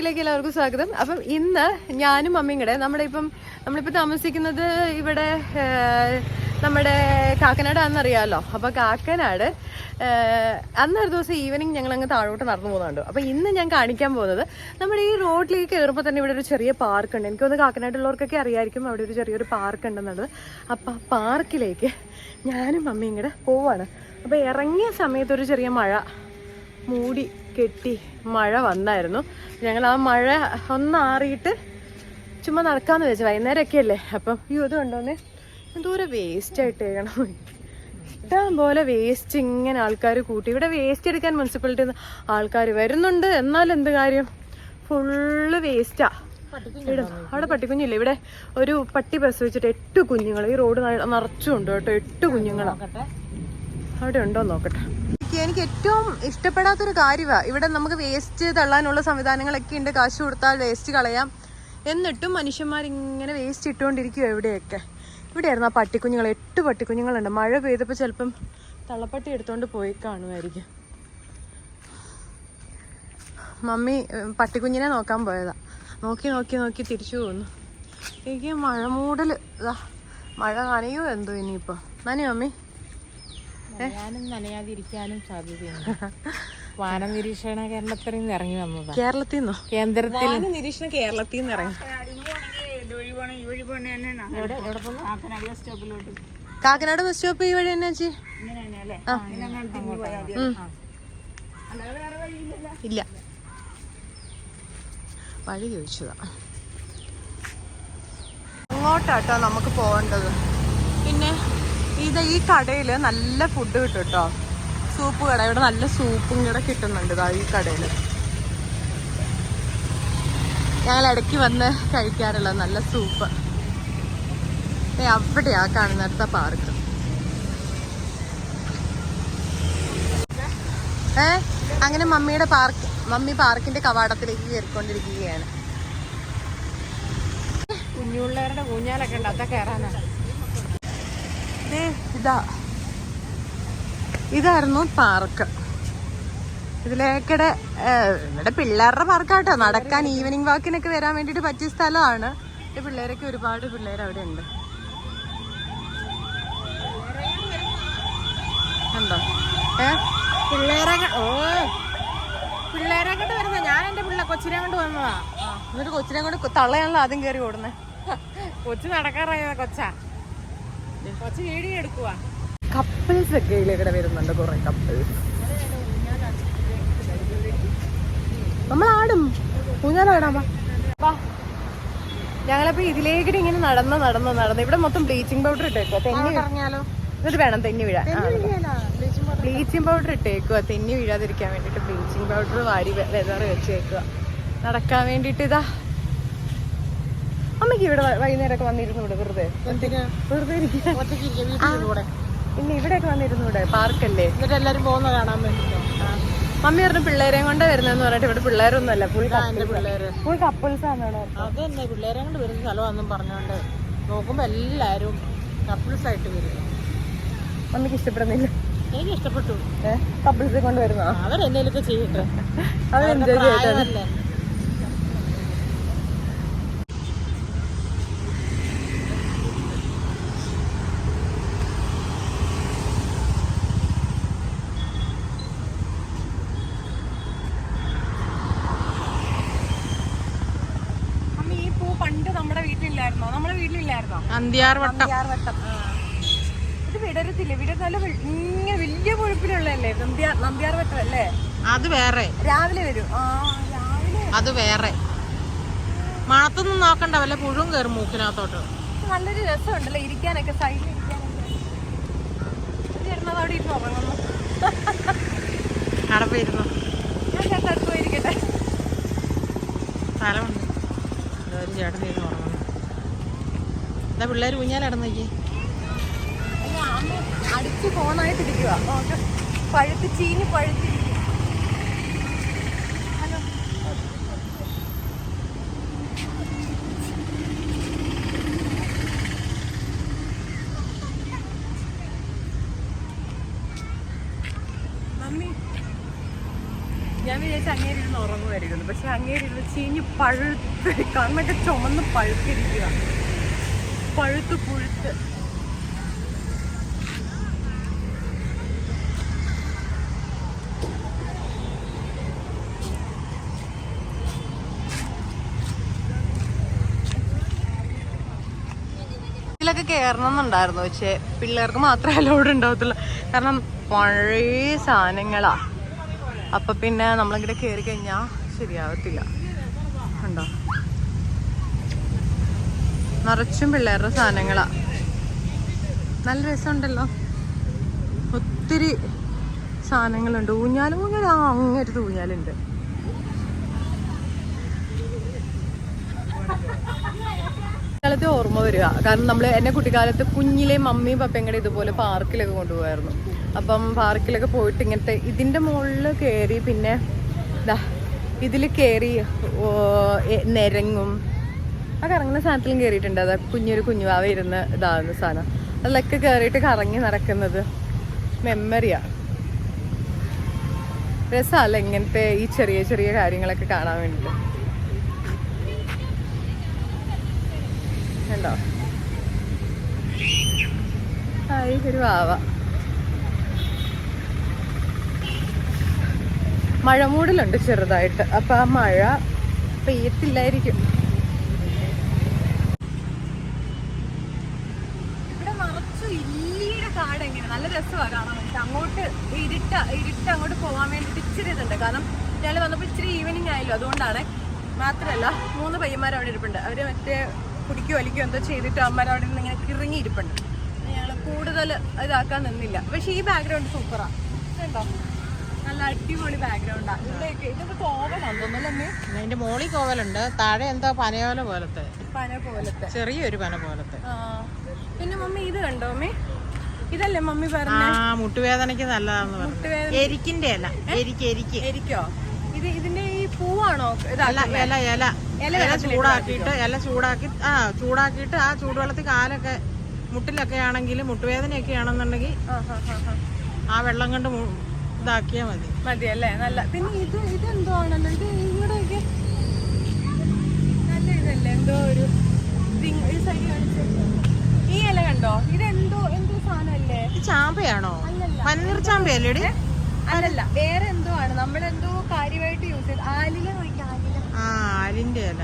വ്ളോഗിലേക്ക് എല്ലാവർക്കും സ്വാഗതം. അപ്പം ഇന്ന് ഞാനും മമ്മിയും കൂടെ നമ്മളിപ്പോൾ താമസിക്കുന്നത് ഇവിടെ നമ്മുടെ കാക്കനാട് ആണെന്നറിയാമല്ലോ. അപ്പോൾ കാക്കനാട് അന്നൊരു ദിവസം ഈവനിങ് ഞങ്ങൾ അങ്ങ് താഴോട്ട് നടന്നു പോകുന്നുണ്ട്. അപ്പോൾ ഇന്ന് ഞാൻ കാണിക്കാൻ പോകുന്നത് നമ്മുടെ ഈ റോഡിലേക്ക് കയറുമ്പോൾ തന്നെ ഇവിടെ ഒരു ചെറിയ പാർക്ക് ഉണ്ട്. എനിക്കൊന്ന് കാക്കനാടുള്ളവർക്കൊക്കെ അറിയായിരിക്കും അവിടെ ഒരു ചെറിയൊരു പാർക്ക് ഉണ്ടെന്നുള്ളത്. അപ്പോൾ ആ പാർക്കിലേക്ക് ഞാനും മമ്മിയും കൂടെ പോവാണ്. അപ്പോൾ ഇറങ്ങിയ സമയത്ത് ഒരു ചെറിയ മഴ മൂടി കെട്ടി മഴ വന്നായിരുന്നു. ഞങ്ങൾ ആ മഴ ഒന്നാറിയിട്ട് ചുമ്മാ നടക്കാമെന്ന് വെച്ചു. വൈകുന്നേരമൊക്കെ അല്ലേ. അപ്പം ഇത് കണ്ടോന്നേ എന്തോരം വേസ്റ്റ് ആയിട്ടേക്കണം. ഇഷ്ടം പോലെ വേസ്റ്റ് ഇങ്ങനെ ആൾക്കാർ കൂട്ടി. ഇവിടെ വേസ്റ്റ് എടുക്കാൻ മുനിസിപ്പാലിറ്റിയിൽ നിന്ന് ആൾക്കാർ വരുന്നുണ്ട്. എന്നാൽ എന്ത് കാര്യം, ഫുള്ള് വേസ്റ്റാ. അവിടെ പട്ടിക്കുഞ്ഞില്ല. ഇവിടെ ഒരു പട്ടി പ്രസവിച്ചിട്ട് 8 കുഞ്ഞുങ്ങൾ ഈ റോഡ് നിറച്ചുണ്ട് കേട്ടോ. 8 കുഞ്ഞുങ്ങളാണ്. അവിടെ ഉണ്ടോ നോക്കട്ടെ. എനിക്ക് ഏറ്റവും ഇഷ്ടപ്പെടാത്തൊരു കാര്യമാണ് ഇവിടെ നമുക്ക് വേസ്റ്റ് തള്ളാനുള്ള സംവിധാനങ്ങളൊക്കെ ഉണ്ട്. കാശ് കൊടുത്താൽ വേസ്റ്റ് കളയാം. എന്നിട്ടും മനുഷ്യന്മാരിങ്ങനെ വേസ്റ്റ് ഇട്ടുകൊണ്ടിരിക്കുക. ഇവിടെയായിരുന്നു ആ പട്ടിക്കുഞ്ഞുങ്ങൾ. 8 പട്ടിക്കുഞ്ഞുങ്ങളുണ്ട്. മഴ പെയ്തപ്പോൾ ചിലപ്പം തള്ളപ്പട്ടി എടുത്തോണ്ട് പോയി കാണുമായിരിക്കും. മമ്മി പട്ടിക്കുഞ്ഞിനെ നോക്കാൻ പോയതാ. നോക്കി തിരിച്ചു പോകുന്നു. എനിക്ക് മഴ മൂടൽ മഴ നനയോ എന്തോ ഇനിയിപ്പോ. നനയോ മമ്മി? ഞാനും നനയാതിരിക്കാനും സാധ്യതയുണ്ട്. വാന നിരീക്ഷണ കേരളത്തിൽ നിന്ന് ഇറങ്ങി വന്നതാ. കേരളത്തിൽ നിന്നോ? കേന്ദ്രത്തിൽ നിരീക്ഷണ കേരളത്തിൽ നിന്ന് ഇറങ്ങി. കാക്കനാട് ബസ് സ്റ്റോപ്പ് ഈ വഴി തന്നെ ചേച്ചി? ഇല്ല, വഴി ചോദിച്ചതാ. അങ്ങോട്ടാട്ടോ നമുക്ക് പോകേണ്ടത്. പിന്നെ ഈ കടയിൽ നല്ല ഫുഡ് കിട്ടും കേട്ടോ. സൂപ്പ് കട. ഇവിടെ നല്ല സൂപ്പും കൂടെ കിട്ടുന്നുണ്ട് ഈ കടയിൽ. ഞങ്ങൾ ഇടയ്ക്ക് വന്ന് കഴിക്കാറുള്ള നല്ല സൂപ്പ്. അവിടെയാ കാണുന്നിടത്ത പാർക്ക്. അങ്ങനെ മമ്മി പാർക്കിന്റെ കവാടത്തിലേക്ക് കയറിക്കൊണ്ടിരിക്കുകയാണ്. കുഞ്ഞുപിള്ളേരുടെ ഊഞ്ഞാലൊക്കെ ഉണ്ട്. അതൊക്കെ കയറാനാണ്. ഇതായിരുന്നു പാർക്ക്. ഇതിലേക്കിടെ ഇവിടെ പിള്ളേരുടെ പാർക്കാട്ടോ. നടക്കാൻ ഈവനിങ് വാക്കിനൊക്കെ വരാൻ വേണ്ടിട്ട് പറ്റിയ സ്ഥലമാണ്. പിള്ളേരൊക്കെ ഒരുപാട് പിള്ളേർ അവിടെ ഉണ്ട്. ഉണ്ടോ പിള്ളേരെ കൊണ്ട് വരുന്ന? ഞാൻ എന്റെ കൊച്ചിനെ കൊണ്ട് വന്നതാ. എന്നിട്ട് കൊച്ചിനെ കൊണ്ട് തള്ളയാണല്ലോ ആദ്യം കയറി ഓടുന്നത്. കൊച്ചു നടക്കാറായ കൊച്ചാ. കൊച്ചു വീഡിയോ എടുക്കുവാ. കപ്പിൾസ് ഒക്കെ ഇതിലേക്കിടെ വരുന്നുണ്ട്. കുറെ കപ്പിൾസ്. നമ്മളാടും ഊഞ്ഞാലാടാ. ഞങ്ങളിപ്പോ ഇതിലേക്കിടെ ഇങ്ങനെ നടന്ന് ഇവിടെ മൊത്തം ബ്ലീച്ചിങ് പൗഡർ ഇട്ടേക്കോ. പറഞ്ഞാലോ? എന്നിട്ട് വേണം തെന്നി വീഴാൻ. ബ്ലീച്ചിങ് പൗഡർ ഇട്ടേക്കുക തെന്നി വീഴാതിരിക്കാൻ വേണ്ടിട്ട്. ബ്ലീച്ചിങ് പൗഡർ വാരി വെതറി വെച്ചേക്കുക നടക്കാൻ വേണ്ടിട്ട്. ഇതാ അമ്മയ്ക്ക് ഇവിടെ വൈകുന്നേരമൊക്കെ വന്നിരുന്നൂടെ? വെറുതെ ഇരിക്കുക. പിന്നെ ഇവിടെയൊക്കെ വന്നിരുന്നൂടെ? പാർക്കല്ലേ. എന്നിട്ട് എല്ലാരും പോകുന്ന കാണാൻ വേണ്ടി. മമ്മി പറഞ്ഞു പിള്ളേരെയും കൊണ്ടാ വരുന്നതെന്ന് പറഞ്ഞിട്ട് ഇവിടെ പിള്ളേരൊന്നും അല്ല. ഫുൾ കപ്പിൾസ് ആണ്. അത് തന്നെ പിള്ളേരെ കൊണ്ട് വരുന്ന സ്ഥലമാണെന്നും പറഞ്ഞോണ്ട് നോക്കുമ്പോ എല്ലാരും കപ്പിൾസ് ആയിട്ട് വരുന്നു. മമ്മിക്ക് ഇഷ്ടപ്പെടുന്നില്ല? എനിക്ക് ഇഷ്ടപ്പെട്ടു. കപ്പിൾസ് കൊണ്ട് വരുന്നോ? അവരെന്തേലൊക്കെ ചെയ്യട്ടെ. അവർ എൻജോയ് ചെയ്യട്ടെ. പണ്ട് നമ്മുടെ വീട്ടിലില്ലായിരുന്നോ? നമ്മളെ വീട്ടിലില്ലായിരുന്നോ? അന്ത്യാർവട്ടം. ഇത് വിടരത്തില്ലേ? നല്ല ഇങ്ങനെ വലിയ കൊഴുപ്പിലുള്ളതല്ലേ നന്ദ്യാർവട്ടം അല്ലേ? അത് വേറെ. രാവിലെ വരും. അത് വേറെ. മണത്തൊന്നും നോക്കണ്ട. വല്ല പുഴും കയറും മൂക്കിനകത്തോട്ട്. നല്ലൊരു രസമുണ്ടല്ലോ ഇരിക്കാനൊക്കെ. സൈഡിൽ ഇരിക്കാനൊക്കെ. അവിടെ ഇരുന്ന് ഉറങ്ങുന്നു. അവിടെ പോയിരുന്നു. ഞാൻ അടുത്ത് പോയിരിക്കട്ടെ. സ്ഥലമുണ്ട്. ഒരു ചേട്ടൻ ഇരുന്ന് ഉറങ്ങുന്നു. എന്താ പിള്ളേർ ഊഞ്ഞാലടന്നോക്കി. അടിച്ച് ഫോണായിട്ടിരിക്കുക. ചീഞ്ഞ് പഴുത്തിരിക്കുക. ഹലോ. മമ്മി ഞാൻ വിചാരിച്ച അങ്ങേരിരുന്ന് ഉറങ്ങുമായിരിക്കും. കയറിയിരുന്നു. പക്ഷെ അങ്ങേരിരുന്ന് ചീഞ്ഞ് പഴുത്ത് കണ്ണൊക്കെ ചുമന്ന് പഴുത്തിരിക്കുക, പഴുത്ത് പുഴുത്ത്. ഇതിലൊക്കെ കയറണം എന്നുണ്ടായിരുന്നു, പക്ഷെ പിള്ളേർക്ക് മാത്രമേ അലോഡ് ഉണ്ടാവത്തുള്ളൂ. കാരണം പഴയ സാധനങ്ങളാ. അപ്പൊ പിന്നെ നമ്മളിങ്ങനെ കയറി കഴിഞ്ഞാൽ ശരിയാവത്തില്ല. ഉണ്ടോ, നിറച്ചും പിള്ളേരുടെ സാധനങ്ങളാ. നല്ല രസമുണ്ടല്ലോ, ഒത്തിരി സാധനങ്ങളുണ്ട്. ഊഞ്ഞാലും അങ്ങനൊരു ഊഞ്ഞാലുണ്ട്. കുട്ടിക്കാലത്തെ ഓർമ്മ വരിക, കാരണം നമ്മൾ എൻ്റെ കുട്ടിക്കാലത്ത് കുഞ്ഞിലെ മമ്മിയും പപ്പയും കൂടെ ഇതുപോലെ പാർക്കിലൊക്കെ കൊണ്ടുപോകായിരുന്നു. അപ്പം പാർക്കിലൊക്കെ പോയിട്ട് ഇങ്ങനത്തെ ഇതിൻ്റെ മുകളിൽ കയറി, പിന്നെ ഇതിൽ കയറി നിരങ്ങും ആ കറങ്ങുന്ന സാധനത്തിലും കയറിയിട്ടുണ്ട്. അത് കുഞ്ഞുവാവ ഇരുന്ന് ഇതാകുന്ന സാധനം, അതിലൊക്കെ കയറിയിട്ട് കറങ്ങി നടക്കുന്നത് മെമ്മറിയാ. രസമല്ല ഇങ്ങനത്തെ ഈ ചെറിയ ചെറിയ കാര്യങ്ങളൊക്കെ കാണാൻ വേണ്ടിയിട്ട്. ഉണ്ടോ, ഹായ് ഒരു വാവ. മഴ മൂടലുണ്ട് ചെറുതായിട്ട്, അപ്പൊ ആ മഴ പെയ്യത്തില്ലായിരിക്കും. ഇവിടെ നിറച്ചു ഇല്ലിയുടെ കാട്. എങ്ങനെ നല്ല രസമാണ് കാണാൻ വേണ്ടിട്ട്. അങ്ങോട്ട് ഇരുട്ട് അങ്ങോട്ട് പോകാൻ വേണ്ടിട്ട് ഇച്ചിരി ഇതുണ്ട്. കാരണം ഞങ്ങൾ വന്നപ്പോൾ ഇച്ചിരി ഈവനിങ് ആയല്ലോ, അതുകൊണ്ടാണ്. മാത്രമല്ല 3 പയ്യന്മാർ അവിടെ ഇരിപ്പുണ്ട്. അവര് മറ്റേ കുടിക്കോ വലിക്കോ എന്തോ ചെയ്തിട്ട് അമ്മമാർ അവിടെ നിന്ന് ഇങ്ങനെ കിറങ്ങിയിരിപ്പുണ്ട്. ഞങ്ങൾ കൂടുതൽ ഇതാക്കാൻ നിന്നില്ല. പക്ഷെ ഈ ബാക്ക്ഗ്രൗണ്ട് സൂപ്പറാ കേട്ടോ, നല്ല അടിപൊളി ബാക്ക്ഗ്രൗണ്ടാണ്. ഇവിടെയൊക്കെ ഇതൊക്കെ കോവലാന്ന് തോന്നുന്നല്ലേ? അതിന്റെ മോളിൽ കോവലുണ്ട്, താഴെ എന്തോ പനയോല പോലത്തെ, ചെറിയൊരു പന പോലത്തെ. പിന്നെ മമ്മി ഇത് കണ്ടോ മമ്മി? ഇതല്ലേ മമ്മി പറഞ്ഞ മുട്ടുവേദനയ്ക്ക് നല്ലതാന്ന് പറഞ്ഞു. എരിക്കിന്റെ അല്ല, എരിക്കോ? ഇതിന്റെ ഈ പൂവാണോ? ഇല ചൂടാക്കിയിട്ട് ആ ചൂടുവെള്ളത്തിൽ കാലൊക്കെ മുട്ടിലൊക്കെ ആണെങ്കിൽ, മുട്ടുവേദനയൊക്കെ ആണെന്നുണ്ടെങ്കിൽ ആ വെള്ളം കൊണ്ട് ഇതാക്കിയാ മതിയല്ലേ? നല്ല. പിന്നെ ഇതെന്തോ ആണല്ലോ, ഇത് ഇങ്ങോട്ടൊക്കെ നല്ല ഇതല്ലേ, എന്തോ ഒരു ഈ ഇല കണ്ടോ? ഇതെന്തോ സാധനല്ലേ? ചാമ്പയാണോ? പന്നീർ ചാമ്പയല്ലേ? അല്ലല്ല, വേറെ എന്തോ ആണ്. നമ്മളെന്തോ കാര്യമായിട്ട് യൂസ് ചെയ്ത് ആലില നോക്കി. ആലിന്റെ ഇല.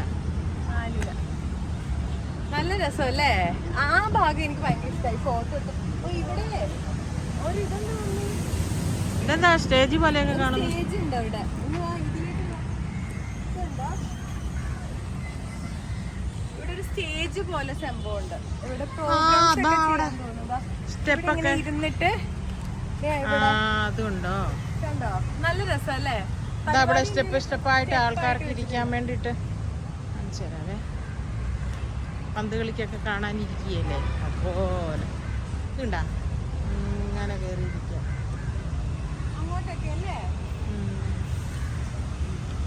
നല്ല രസമല്ലേ? ആ ഭാഗം എനിക്ക് ഭയങ്കര ഇഷ്ടമായി. ഫോട്ടോ ഇവിടെ ഒരു ഇതെന്താ സ്റ്റേജ് പോലെയൊക്കെ കാണുന്നു. സ്റ്റേജ് ഉണ്ട് അവിടെ. ഇവിടെ ഒരു സ്റ്റേജ് പോലെ സംഭവം ഉണ്ട്. ഇവിടെ സ്റ്റെപ്പൊക്കെ ഇരുന്നിട്ട് അതുണ്ടോ? കണ്ടോ, നല്ല രസല്ലേ? അവിടെ സ്റ്റെപ്പായിട്ട് ആൾക്കാർക്ക് ഇരിക്കാൻ വേണ്ടിട്ട് കാണിച്ചുതരാവേ. പന്ത് കളിക്കൊക്കെ കാണാനിരിക്കുകയല്ലേ, അതുപോലെ ഇതുണ്ടാ ഇങ്ങനെ കയറി ഇരിക്കുക.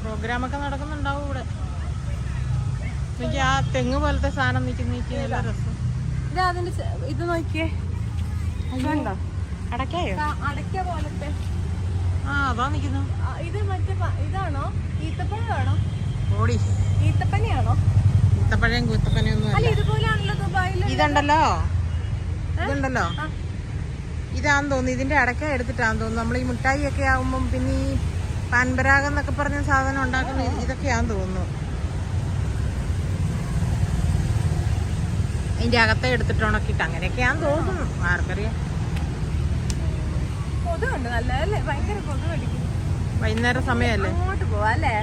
പ്രോഗ്രാമൊക്കെ നടക്കുന്നുണ്ടാവും ഇവിടെ. എനിക്ക് ആ തെങ്ങ് പോലത്തെ സാധനം നിൽക്കുന്ന നല്ല രസം. ഇത് നോക്കിയേ, അടയ്ക്കായോ? അടയ്ക്ക പോലത്തെ. അതാ നിക്കുന്നു. ഇത് മറ്റേ ഇതാണോ? ഈത്തപ്പഴമാണോ? ഓടി ഈത്തപ്പനയാണോ? ഈത്തപ്പഴയും കൂത്തപ്പനയൊന്നും അല്ല, ഇതുപോലെയാണല്ലോ ദുബായിൽ. ഇതുണ്ടല്ലോ ഇതാന്ന് തോന്നുന്നു. ഇതിന്റെ അടക്ക എടുത്തിട്ടാന്ന് തോന്നുന്നു. നമ്മൾ ഈ മിഠായി ഒക്കെ ആവുമ്പം പിന്നെ ഈ പാൻപരാഗം എന്നൊക്കെ പറഞ്ഞ സാധനം ഉണ്ടാക്കുന്ന ഇതൊക്കെയാന്ന് തോന്നുന്നു. ഇതിന്റെ അകത്തെ എടുത്തിട്ട് ഉണക്കിട്ട് അങ്ങനെയൊക്കെയാന്ന് തോന്നുന്നു, ആർക്കറിയാം. കൊതുകുണ്ട് നല്ലതല്ലേ? ഭയങ്കര കൊതുക് അടിക്കും. വൈകുന്നേരം സമയമല്ലേ, അങ്ങോട്ട് പോവാ അല്ലേ?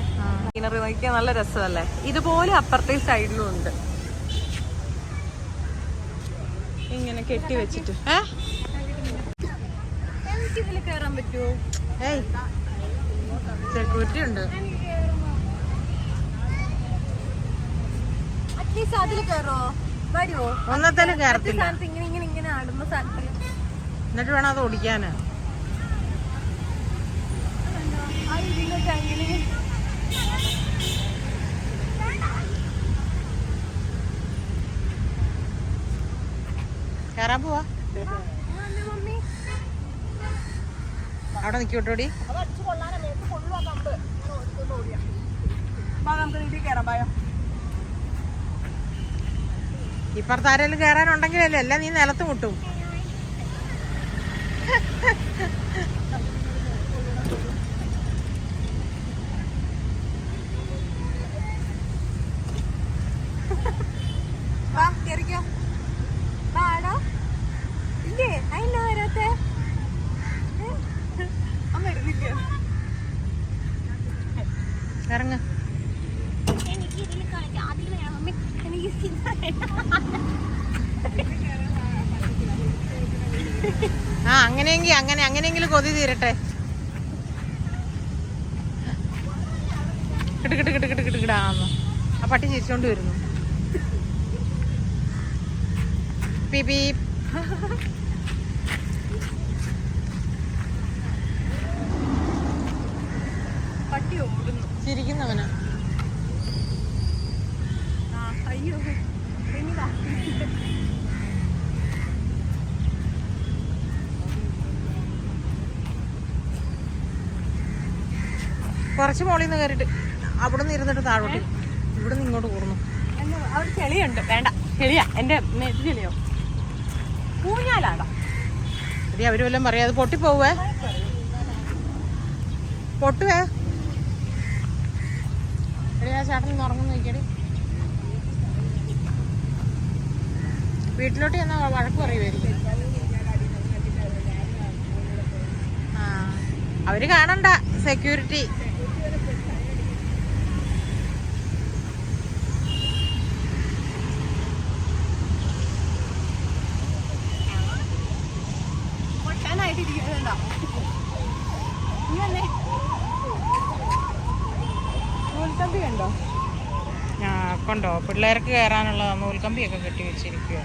സീനറി നോക്കിയാൽ നല്ല രസമല്ലേ? ഇതുപോലെ അപ്പുറത്തെ സൈഡിലും ഉണ്ട്, ഇങ്ങനെ കെട്ടി വെച്ചിട്ട്. എനിക്ക് ഇതിൽ കയറാൻ പറ്റുമോ? സെക്യൂരിറ്റി ഉണ്ട്. അറ്റ്ലീസ്റ്റ് അതിൽ കയറോ? വരുമോ? ഒന്നത്തേലും കയറത്തില്ല. ഇങ്ങനെ ആടുന്ന സാധനത്തിൽ എന്നിട്ട് വേണം അത് ഓടിക്കാന്. കയറാൻ പോവാ. അവിടെ നിൽക്കോട്ടോടി. നമുക്ക് വീട്ടിൽ കയറാം. പോയോ? ഇപ്പുറത്താരെങ്കിലും കയറാനുണ്ടെങ്കിലല്ലേ, അല്ല നീ നിലത്ത് മുട്ടും. ഇറങ്ങ. ആ അങ്ങനെയെങ്കിലും കൊതി തീരട്ടെ. കിട്ടുകിടാന്ന് ആ പട്ടി ചിരിച്ചോണ്ട് വരുന്നു. പീപീ. പട്ടി ഓടുന്നു. ചിരിക്കുന്നവനാ. അയ്യോ കുറച്ച് മോളിൽ നിന്ന് കയറിട്ട് അവിടെ നിന്ന് ഇരുന്നിട്ട് താഴോട്ട്, ഇവിടെ നിന്ന് ഇങ്ങോട്ട് കൂർന്നു. അവിടെ ചെളിയുണ്ട്. വേണ്ട, ചെളിയാ. എന്റെ ഇത് ചെളിയോ ഊഞ്ഞാലാടാ. എടി അവര് വല്ലതും പറയാം, അത് പൊട്ടിപ്പോവേ, പൊട്ടുവേ. എടി ആ ചേട്ടൻ നിന്ന് ഉറങ്ങുന്ന നോക്കിയടി. വീട്ടിലോട്ട് ചെന്നാ വഴക്ക് പറയുമായിരിക്കും. ആ അവര് കാണണ്ട, സെക്യൂരിറ്റി. നൂൽക്കമ്പി കണ്ടോ? കൊണ്ടോ പിള്ളേർക്ക് കയറാനുള്ള നൂൽക്കമ്പിയൊക്കെ കെട്ടി വെച്ചിരിക്കുക.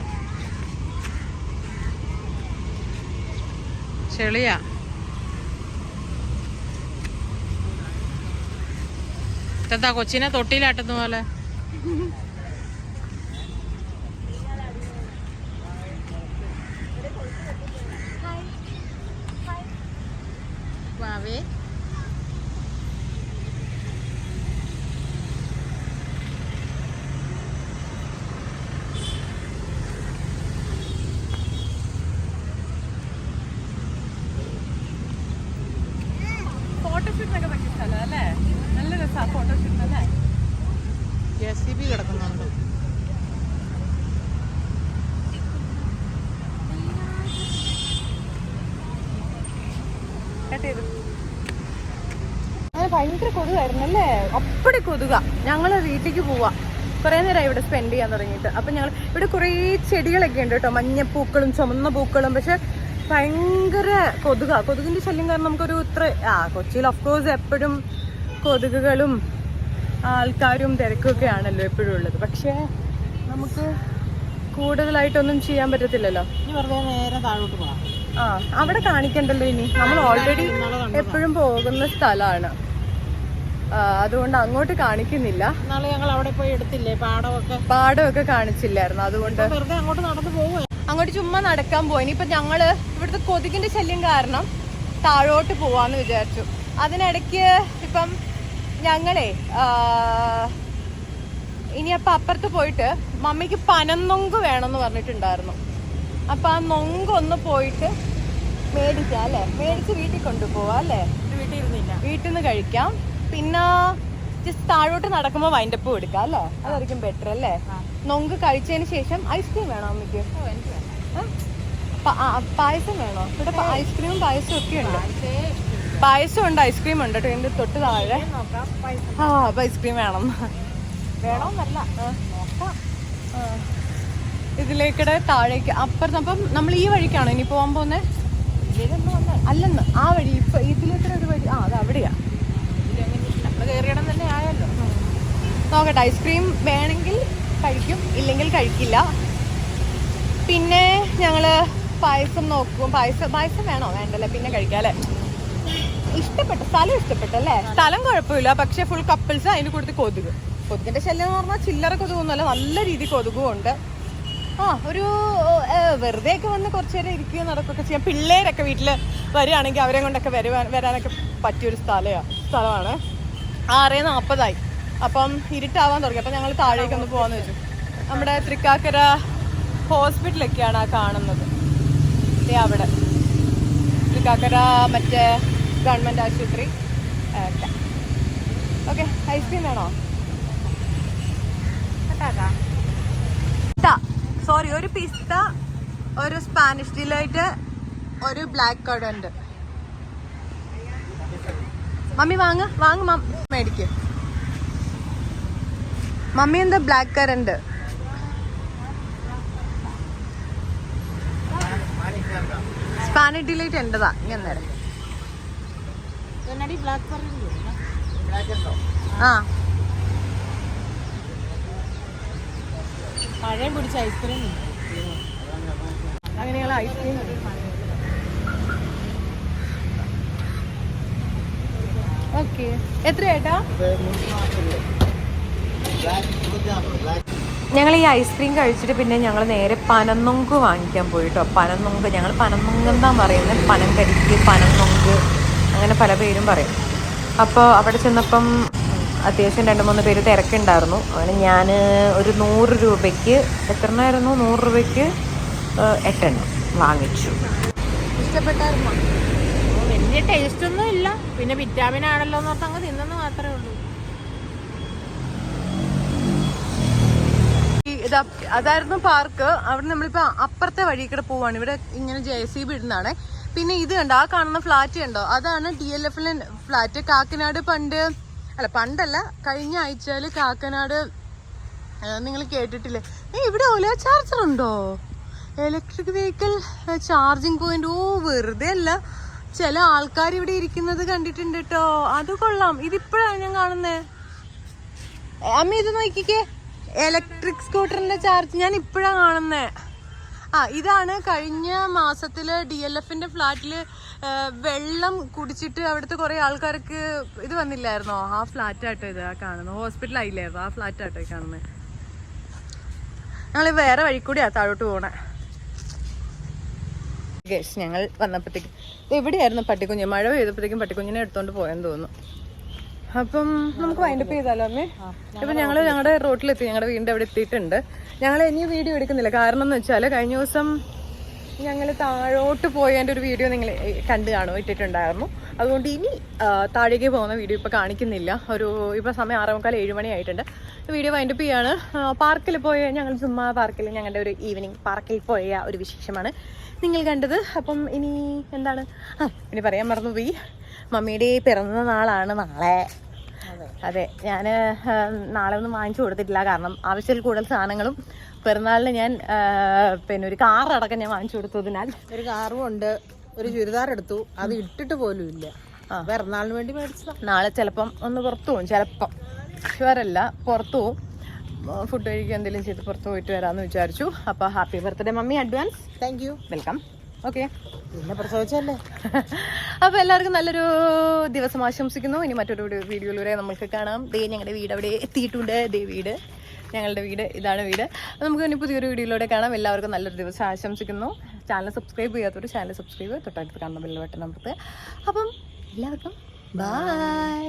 ചെളിയാ. എന്താ കൊച്ചിനെ തൊട്ടിയിലാട്ടുന്ന പോലെ. വാവേ ഫോട്ടോഷൂട്ടിനൊക്കെ പറ്റിയ സ്ഥലം അല്ലേ? നല്ല രസമാണ് ഫോട്ടോഷൂട്ടിന് അല്ലേ? JCB കിടക്കുന്നുണ്ട്. ഭയങ്കര കൊതുകായിരുന്നു അല്ലേ? അപ്പടി കൊതുക. ഞങ്ങള് വീട്ടിലേക്ക് പോവാ. കുറെ നേരമായി ഇവിടെ സ്പെൻഡ് ചെയ്യാൻ തുടങ്ങിയിട്ട്. അപ്പൊ ഞങ്ങൾ ഇവിടെ കുറേ ചെടികളൊക്കെ ഉണ്ട് കേട്ടോ, മഞ്ഞപ്പൂക്കളും ചുമന്ന പൂക്കളും. പക്ഷെ ഭയങ്കര കൊതുകിന്റെ ശല്യം കാരണം നമുക്കൊരു കൊച്ചിയിൽ ഓഫ്കോഴ്സ് എപ്പോഴും കൊതുകുകളും ആൾക്കാരും തിരക്കും ഒക്കെ ആണല്ലോ എപ്പോഴും ഉള്ളത്. പക്ഷെ നമുക്ക് കൂടുതലായിട്ടൊന്നും ചെയ്യാൻ പറ്റത്തില്ലല്ലോ. നേരെ താഴോട്ട് പോവാം. അവിടെ കാണിക്കണ്ടല്ലോ ഇനി. നമ്മൾ ഓൾറെഡി എപ്പോഴും പോകുന്ന സ്ഥലമാണ്, അതുകൊണ്ട് അങ്ങോട്ട് കാണിക്കുന്നില്ല. ഞങ്ങൾ അവിടെ പോയി എടുത്തില്ലേ പാടമൊക്കെ കാണിച്ചില്ലായിരുന്നു, അതുകൊണ്ട് അങ്ങോട്ട് നടന്നു പോവുക. അങ്ങോട്ട് ചുമ്മാ നടക്കാൻ പോയി. ഇനിയിപ്പൊ ഞങ്ങള് ഇവിടുത്തെ കൊതുകിന്റെ ശല്യം കാരണം താഴോട്ട് പോവാന്ന് വിചാരിച്ചു. അതിനിടയ്ക്ക് ഇപ്പം ഞങ്ങളെ ഇനിയപ്പം അപ്പുറത്ത് പോയിട്ട് മമ്മിക്ക് പനന്നൊങ്ക് വേണമെന്ന് പറഞ്ഞിട്ടുണ്ടായിരുന്നു. അപ്പൊ ആ നൊങ്കൊന്ന് പോയിട്ട് മേടിക്കാം അല്ലേ? മേടിച്ച് വീട്ടിൽ കൊണ്ടുപോവാ അല്ലേ? വീട്ടിൽ നിന്ന് കഴിക്കാം. പിന്നെ ജസ്റ്റ് താഴോട്ട് നടക്കുമ്പോൾ വൈൻഡപ്പ് എടുക്കാം അല്ലേ? അതായിരിക്കും ബെറ്റർ അല്ലേ? നൊങ്ക് കഴിച്ചതിന് ശേഷം ഐസ്ക്രീം വേണോ അമ്മയ്ക്ക്? പായസം വേണോ? ഇവിടെ ഐസ്ക്രീമും പായസവും ഒക്കെ ഉണ്ട്. പായസം ഉണ്ട്, ഐസ്ക്രീം ഉണ്ട് കേട്ടോ ഇതിന്റെ തൊട്ട് താഴെ. അപ്പൊ ഐസ്ക്രീം വേണം. വേണമെന്നല്ല, ഇതിലേക്കിടെ താഴേക്ക് അപ്പുറത്ത്. അപ്പം നമ്മൾ ഈ വഴിക്കാണോ ഇനി പോകാൻ പോകുന്നത്? അല്ലെന്ന് ആ വഴി. ഇപ്പൊ ഇതിലേക്കിടെ ഒരു വഴി. അത് അവിടെയാ. കയറിയിടം തന്നെ ആയല്ലോ. നോക്കട്ടെ, ഐസ്ക്രീം വേണമെങ്കിൽ കഴിക്കും, ഇല്ലെങ്കിൽ കഴിക്കില്ല. പിന്നെ ഞങ്ങള് പായസം നോക്കും. പായസം വേണോ? വേണ്ടല്ലേ, പിന്നെ കഴിക്കാം അല്ലേ? സ്ഥലം ഇഷ്ടപ്പെട്ടല്ലേ? സ്ഥലം കുഴപ്പമില്ല, പക്ഷെ ഫുൾ കപ്പിൾസ്. അതിന് കൂടുതൽ കൊതുകിന്റെ ശല്യം എന്ന് പറഞ്ഞാൽ ചില്ലറ കൊതുകൊന്നുമല്ല, നല്ല രീതിയിൽ കൊതുകും ഉണ്ട്. ഒരു വെറുതെ ഒക്കെ വന്ന് കുറച്ചു നേരം ഇരിക്കുകയോ നടക്കുകയൊക്കെ ചെയ്യാം. പിള്ളേരൊക്കെ വീട്ടിൽ വരികയാണെങ്കിൽ അവരെ കൊണ്ടൊക്കെ വരാനൊക്കെ പറ്റിയൊരു സ്ഥലമാണ്. 6:40 അപ്പം ഇരുട്ടാവാൻ തുടങ്ങി. അപ്പം ഞങ്ങൾ താഴേക്കൊന്ന് പോകാമെന്ന് വെച്ചു. നമ്മുടെ തൃക്കാക്കര ഹോസ്പിറ്റലൊക്കെയാണ് ആ കാണുന്നത്. അവിടെ തൃക്കാക്കര മറ്റേ ഗവൺമെൻറ് ആശുപത്രി ഒക്കെ. ഓക്കെ, ഐസ്ക്രീം വേണോ? സോറി, ഒരു പിസ്ത, ഒരു സ്പാനിഷ് ഡിലൈറ്റ്, ഒരു ബ്ലാക്ക് കറന്റ്. മമ്മി വാങ്ങ മേടിക്ക്. മമ്മി എന്താ ബ്ലാക്ക് കറന്റ്? സ്പാനിഷ് ഡിലൈറ്റ് എന്റേതാ. ഇങ്ങനെ ആ പഴയം പിടിച്ച ഐസ്ക്രീം. അങ്ങനെ ഞങ്ങൾ ഐസ്ക്രീം ഓക്കെ. എത്ര ചേട്ടാ? ഞങ്ങൾ ഈ ഐസ്ക്രീം കഴിച്ചിട്ട് പിന്നെ ഞങ്ങൾ നേരെ പനന്നൊങ്ക് വാങ്ങിക്കാൻ പോയിട്ടോ. പനന്നൊങ്ക്, ഞങ്ങൾ പനന്നൊങ്ക് എന്താ പറയുന്നത്, പനംകരിക്ക്, പനന്നൊങ്ക്, അങ്ങനെ പല പേരും പറയും. അപ്പോൾ അവിടെ ചെന്നപ്പം അത്യാവശ്യം 2-3 പേര് തിരക്കുണ്ടായിരുന്നു. അങ്ങനെ ഞാൻ ഒരു 100 രൂപയ്ക്ക്, എത്രണ്ണായിരുന്നു, 100 രൂപയ്ക്ക് 8 എണ്ണം വാങ്ങിച്ചു. ഇഷ്ടപ്പെട്ടായിരുന്നോ? വലിയ ടേസ്റ്റ് ഒന്നും ഇല്ല, പിന്നെ വിറ്റാമിൻ ആണല്ലോ എന്ന് ഓർത്ത് അങ്ങ് തിന്നെന്ന് മാത്രമേ ഉള്ളൂ. അതായിരുന്നു പാർക്ക്. അവിടെ നമ്മളിപ്പോ അപ്പുറത്തെ വഴി കൂടെ പോവാണ്. ഇവിടെ ഇങ്ങനെ JCB ഇടുന്നതാണ്. പിന്നെ ഇത് കണ്ടോ, ആ കാണുന്ന ഫ്ലാറ്റ് കണ്ടോ, അതാണ് DLFL ഫ്ലാറ്റ്. കാക്കനാട് പണ്ടല്ല, കഴിഞ്ഞ ആഴ്ചയില് കാക്കനാട് നിങ്ങൾ കേട്ടിട്ടില്ലേ, ഇവിടെ ഓല ചാർജർ ഉണ്ടോ, ഇലക്ട്രിക് വെഹിക്കിൾ ചാർജിങ് പോയിന്റ്. ഓ, വെറുതെ അല്ല, ചില ആൾക്കാർ ഇവിടെ ഇരിക്കുന്നത് കണ്ടിട്ടുണ്ട് കേട്ടോ. അത് കൊള്ളാം. ഇതിപ്പോഴാണ് ഞാൻ കാണുന്നേ. അമ്മ ഇത് നോക്കിക്കേ, ഇലക്ട്രിക് സ്കൂട്ടറിന്റെ ചാർജ് ഞാൻ ഇപ്പോഴാണ് കാണുന്നേ. ഇതാണ് കഴിഞ്ഞ മാസത്തില് DLFന്റെ ഫ്ലാറ്റില് വെള്ളം കുടിച്ചിട്ട് അവിടുത്തെ കുറെ ആൾക്കാർക്ക് ഇത് വന്നില്ലായിരുന്നോ, ആ ഫ്ലാറ്റാട്ടോ ഇത് കാണുന്നത്. ഹോസ്പിറ്റലായില്ലായിരുന്നോ, ആ ഫ്ലാറ്റാട്ടോ കാണുന്നത്. ഞങ്ങൾ വേറെ വഴി കൂടിയാ താഴോട്ട് പോണേ. ഞങ്ങൾ വന്നപ്പോഴത്തേക്കും എവിടെയായിരുന്നു പട്ടിക്കുഞ്ഞ്, മഴ പെയ്തപ്പോഴത്തേക്കും പട്ടിക്കുഞ്ഞിനെ എടുത്തോണ്ട് പോയെന്ന് തോന്നുന്നു. അപ്പം നമുക്ക് വൈൻഡപ്പ് ചെയ്താലോ അമ്മേ? ഇപ്പം ഞങ്ങൾ ഞങ്ങളുടെ റോട്ടിലെത്തി, ഞങ്ങളുടെ വീടിൻ്റെ അവിടെ എത്തിയിട്ടുണ്ട്. ഞങ്ങൾ ഇനി വീഡിയോ എടുക്കുന്നില്ല, കാരണം എന്ന് വെച്ചാൽ കഴിഞ്ഞ ദിവസം ഞങ്ങൾ താഴോട്ട് പോയതിൻ്റെ ഒരു വീഡിയോ നിങ്ങൾ കണ്ടു കാണും, ഇട്ടിട്ടുണ്ടായിരുന്നു. അതുകൊണ്ട് ഇനി താഴേക്ക് പോകുന്ന വീഡിയോ ഇപ്പോൾ കാണിക്കുന്നില്ല. ഇപ്പോൾ സമയം 6:45-7 മണി ആയിട്ടുണ്ട്. വീഡിയോ വൈൻഡപ്പ് ചെയ്യാണ്. പാർക്കിൽ പോയ ഞങ്ങൾ ചുമ്മാ പാർക്കിൽ, ഞങ്ങളുടെ ഒരു ഈവനിങ് പാർക്കിൽ പോയ ഒരു വിശേഷമാണ് നിങ്ങൾ കണ്ടത്. അപ്പം ഇനി എന്താണ്, ഇനി പറയാൻ മറന്നുപോയി, മമ്മിയുടെ പിറന്ന നാളാണ് നാളെ. അതെ, ഞാൻ നാളെ ഒന്നും വാങ്ങിച്ചു കൊടുത്തിട്ടില്ല, കാരണം ആവശ്യത്തിൽ കൂടുതൽ സാധനങ്ങളും പിറന്നാളിന് ഞാൻ പിന്നെ ഒരു കാറടക്കം ഞാൻ വാങ്ങിച്ചു കൊടുത്തതിനാൽ. ഒരു കാറും ഉണ്ട്, ഒരു ചുരിദാർ എടുത്തു, അത് ഇട്ടിട്ട് പോലും ഇല്ല. പിറന്നാളിന് വേണ്ടി മേടിച്ചതാ. നാളെ ചിലപ്പം ഒന്ന് പുറത്തു പോകും, ചിലപ്പം ഷുവറല്ല, പുറത്തു പോകും. ഫുഡ് കഴിക്കുക എന്തെങ്കിലും ചെയ്ത് പുറത്ത് പോയിട്ട് വരാമെന്ന് വിചാരിച്ചു. അപ്പോൾ happy birthday mummy, advance. Thank you. Welcome. Okay, പിന്നെ പ്രസവിച്ചല്ലേ. അപ്പോൾ എല്ലാവർക്കും നല്ലൊരു ദിവസം ആശംസിക്കുന്നു. ഇനി മറ്റൊരു വീഡിയോയിലൂടെ നമുക്ക് കാണാം. ഞങ്ങളുടെ വീട് അവിടെ എത്തിയിട്ടുണ്ട്. വീട്, ഞങ്ങളുടെ വീട്, ഇതാണ് വീട്. നമുക്ക് ഇനി പുതിയൊരു വീഡിയോയിലൂടെ കാണാം. എല്ലാവർക്കും നല്ലൊരു ദിവസം ആശംസിക്കുന്നു. ചാനൽ സബ്സ്ക്രൈബ് ചെയ്യാത്തവർ ചാനൽ സബ്സ്ക്രൈബ്, തൊട്ടടുത്ത് കാണുന്ന ബെൽ ബട്ടൺ അമർത്തുക. അപ്പം എല്ലാവർക്കും ബൈ.